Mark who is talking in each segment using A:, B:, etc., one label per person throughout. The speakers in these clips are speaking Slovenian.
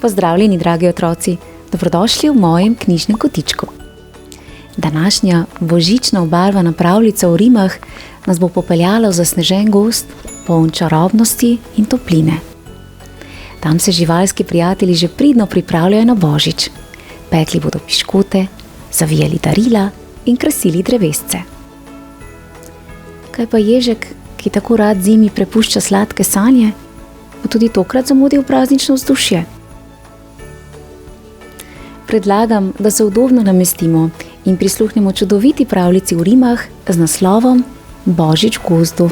A: Pozdravljeni, dragi otroci, dobrodošli v mojem knjižnem kotičku. Današnja božična obarvana pravljica o rimah nas bo popeljala v zasnežen gozd, poln čarobnosti in topline. Tam se živalski prijatelji že pridno pripravljajo na božič. Pekli bodo piškote, zavijali darila in krasili drevesce. Kaj pa ježek, ki tako rad zimi prepušča sladke sanje, bo tudi tokrat zamudil praznično vzdušje? Predlagam, da se udobno namestimo in prisluhnemo čudoviti pravljici v rimah z naslovom Božič v gozdu.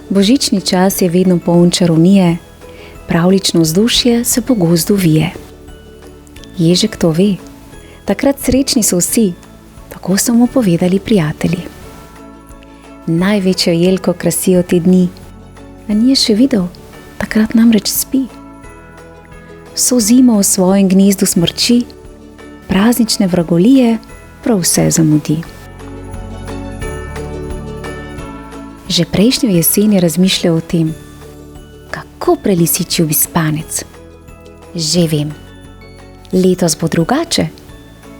A: Božični čas je vedno poln čarovnije, pravljično vzdušje se po gozdu vije. Ježek to ve. Takrat srečni so vsi, tako so mu povedali prijatelji. Največjo jelko krasijo te dni, a ni je še videl, takrat namreč spi. Vso zimo v svojem gnezdu smrči, praznične vragolije prav vse zamudi. Že prejšnjo jesen je razmišljal o tem, kako prelisičil bi spanec. Že vem. Letos bo drugače,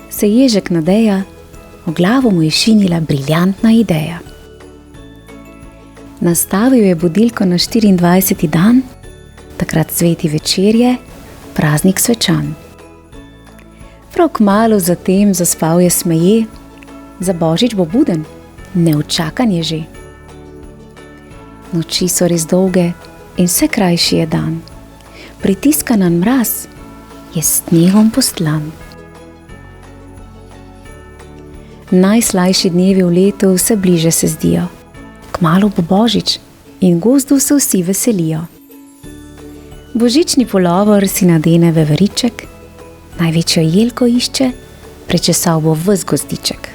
A: se ježek nadeja, v glavo mu je šinila briljantna ideja. Nastavil je budilko na 24. dan, takrat sveti večerje, praznik svečan. Prav kmalu zatem zaspal je smeje, za božič bo buden, neučakan je že. Noči so res dolge in vse krajši je dan, pritiska na mraz, je s snegom postlan. Najslajši dnevi v letu vse bliže se zdijo. Kmalu bo božič in gozdu se vsi veselijo. Božični pulover si nadene veveriček, največjo jelko išče, prečesal bo ves gozdiček.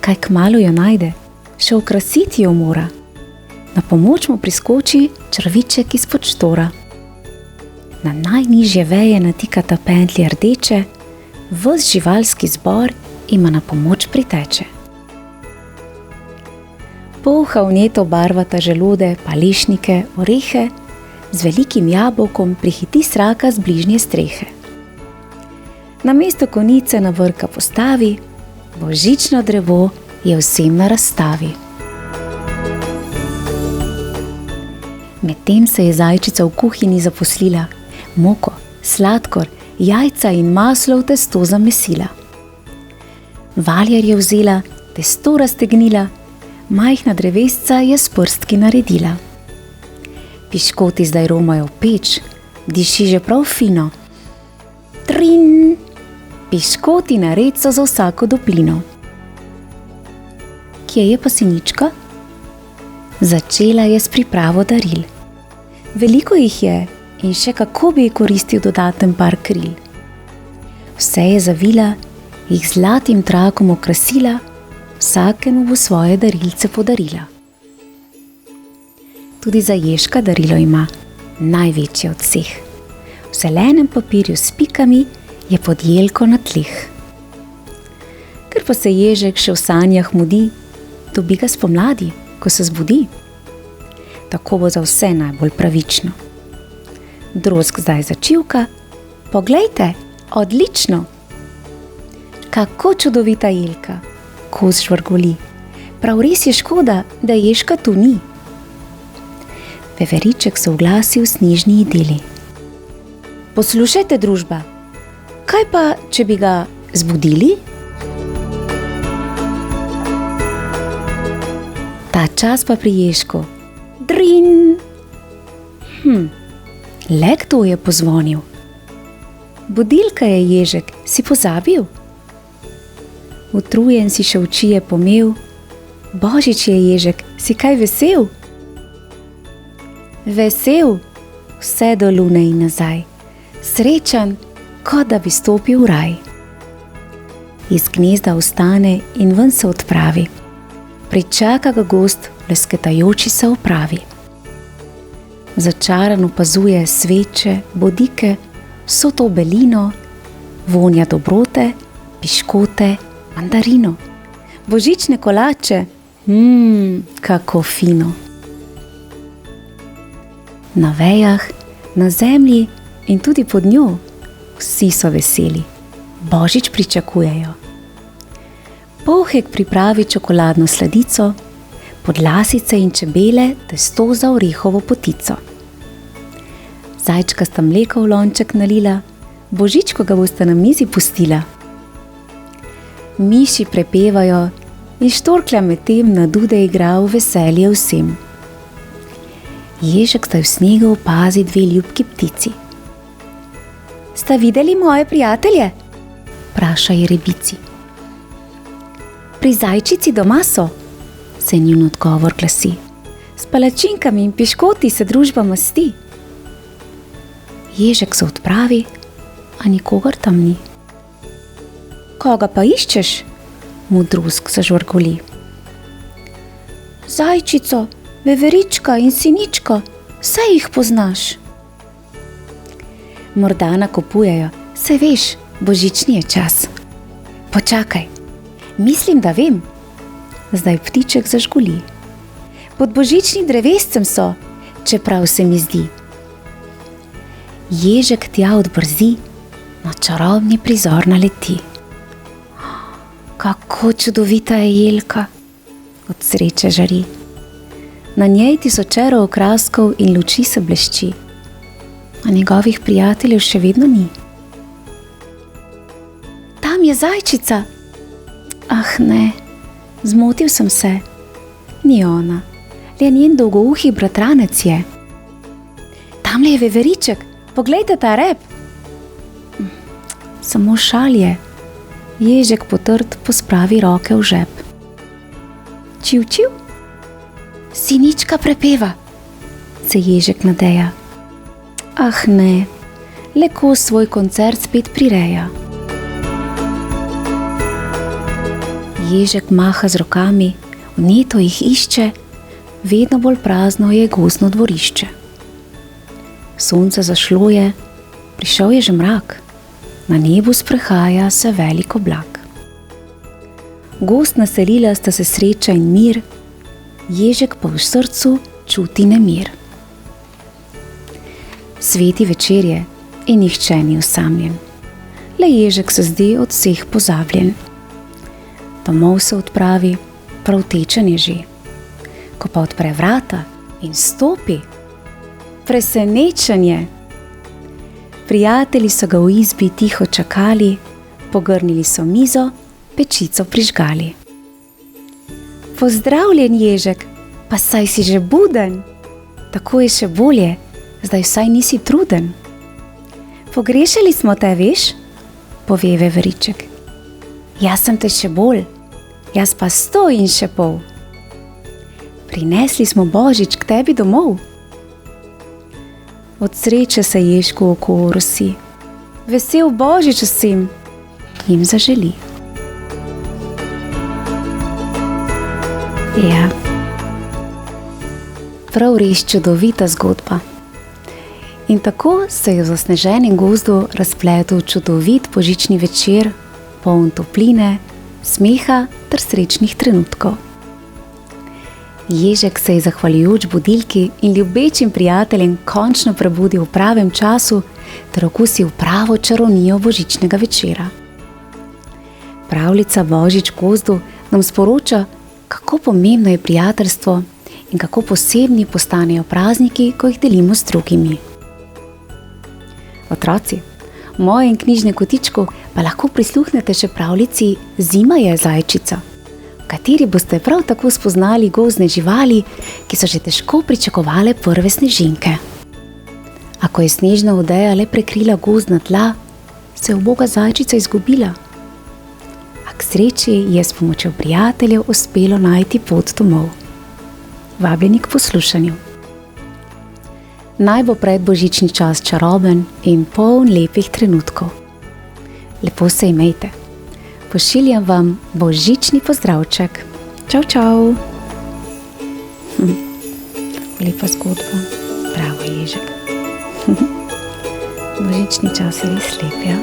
A: Kaj kmalu jo najde, še okrasiti jo mora. Na pomoč mu priskoči črviček izpod štora. Na najnižje veje natikata pentlje rdeče, ves živalski zbor ima na pomoč priteče. Polha vneto barvata želode, palešnike, orehe, z velikim jabolkom prihiti sraka z bližnje strehe. Namesto konice na vrka postavi, božično drevo je vsem na razstavi. Medtem se je zajčica v kuhinji zaposlila, moko, sladkor, jajca in maslo v testo zamesila. Valjar je vzela, testo raztegnila, majhna drevesca je s prstki naredila. Piškoti zdaj romajo v peč, diši že prav fino. Trin! Piškoti nared so za vsako doplino. Kje je pa Sinička? Začela je s pripravo daril. Veliko jih je in še kako bi ji koristil dodaten par kril. Vse je zavila, jih zlatim trakom okrasila, vsakemu bo svoje darilce podarila. Tudi za ježka darilo ima, največje od vseh. V zelenem papirju s pikami je pod jelko na tleh. Ker pa se ježek še v sanjah mudi, dobi ga spomladi, ko se zbudi. Tako bo za vse najbolj pravično. Drozg zdaj začivka, poglejte, odlično! Kako čudovita jelka, kos žvrgoli, prav res je škoda, da ježka tu ni. Veveriček se oglasi v snežni idili. Poslušajte, družba, kaj pa, če bi ga zbudili? Ta čas pa pri ježku. Drin! Le kdo je pozvonil? Budilka je, ježek, si pozabil? Utrujen si še oči je pomel. Božič je, ježek, si kaj vesel? vesel, vse do lune in nazaj, srečen, kot da bi stopil v raj. Iz gnezda vstane in ven se odpravi, pričaka ga gozd lesketajoči se opravi. Začaran opazuje sveče, bodike, vso to belino, vonja dobrote, piškote, mandarino, božične kolače, kako fino. Na vejah, na zemlji in tudi pod njo vsi so veseli, božič pričakujejo. Polhek pripravi čokoladno sladico, podlasice in čebele testo za orehovo potico. Zajčka sta mleko v lonček nalila, božičko ga bosta na mizi pustila. Miši prepevajo in štorklja medtem na dude igra v veselje vsem. Ježek zdaj v snegu opazi dve ljubki ptici. Sta videli moje prijatelje? Vpraša je ribici. Pri zajčici doma so, se njun odgovor glasi. S palačinkami in piškoti se družba masti. Ježek se odpravi, a nikogar tam ni. Koga pa iščeš? Mu drusk zažvrgoli. Zajčico, veverička in siničko, vse jih poznaš. Morda nakupujejo, saj veš, božični je čas. Počakaj, mislim, da vem. Zdaj ptiček zažguli. Pod božičnim drevescem so, čeprav se mi zdi. Ježek tja odbrzi, na čarobni prizor naleti. Kako čudovita je jelka, od sreče žari. Na njej tisočero okraskov in luči se blešči, a njegovih prijateljev še vedno ni. Tam je zajčica. Ah ne, zmotil sem se. Ni ona, le njen dolgouhi bratranec je. Tamle je veveriček, poglejte ta rep. Samo šal je. Ježek potrd pospravi roke v žep. Čiv, čiv. Sinička prepeva, se ježek nadeja. Ah ne, le ko svoj koncert spet prireja. Ježek maha z rokami, vneto jih išče, vedno bolj prazno je gozdno dvorišče. Sonce zašlo je, prišel je že mrak, na nebu sprehaja se velik oblak. Gozd naselila sta se sreča in mir, ježek pa v srcu čuti nemir. Sveti večer je in nihče ni osamljen, le ježek se zdi od vseh pozabljen. Domov se odpravi, prav tečen je že. Ko pa odpre vrata in stopi, presenečen je. Prijatelji so ga v izbi tiho čakali, pogrnili so mizo, pečico prižgali. Pozdravljen, ježek, pa saj si že buden. Tako je še bolje, zdaj vsaj nisi truden. Pogrešali smo te, veš, pove veveriček. Jaz sem te še bolj, jaz pa 100 in še pol. Prinesli smo božič k tebi domov. Od sreče se ježku oko orosi. Vesel božič vsem jim zaželi. Ja, prav res čudovita zgodba. In tako se je v zasneženem gozdu razpletel čudovit božični večer, poln topline, smeha ter srečnih trenutkov. Ježek se je zahvaljujoč budilki in ljubečim prijateljem končno prebudil v pravem času ter okusil pravo čarovnijo božičnega večera. Pravljica Božič v gozdu nam sporoča, kako pomembno je prijateljstvo in kako posebni postanejo prazniki, ko jih delimo z drugimi. Otroci, v mojem knjižnem kotičku pa lahko prisluhnete še pravljici Zima je zajčica, v kateri boste prav tako spoznali gozdne živali, ki so že težko pričakovale prve snežinke. A ko je snežna odeja le prekrila gozdna tla, se je uboga zajčica izgubila. A k sreči je s pomočjo prijateljev uspelo najti pot domov. Vabljeni k poslušanju. Naj bo predbožični čas čaroben in poln lepih trenutkov. Lepo se imejte. Pošiljam vam božični pozdravček. Čau, čau. Lepa zgodba. Bravo, Ježek. Božični čas je res lep, ja?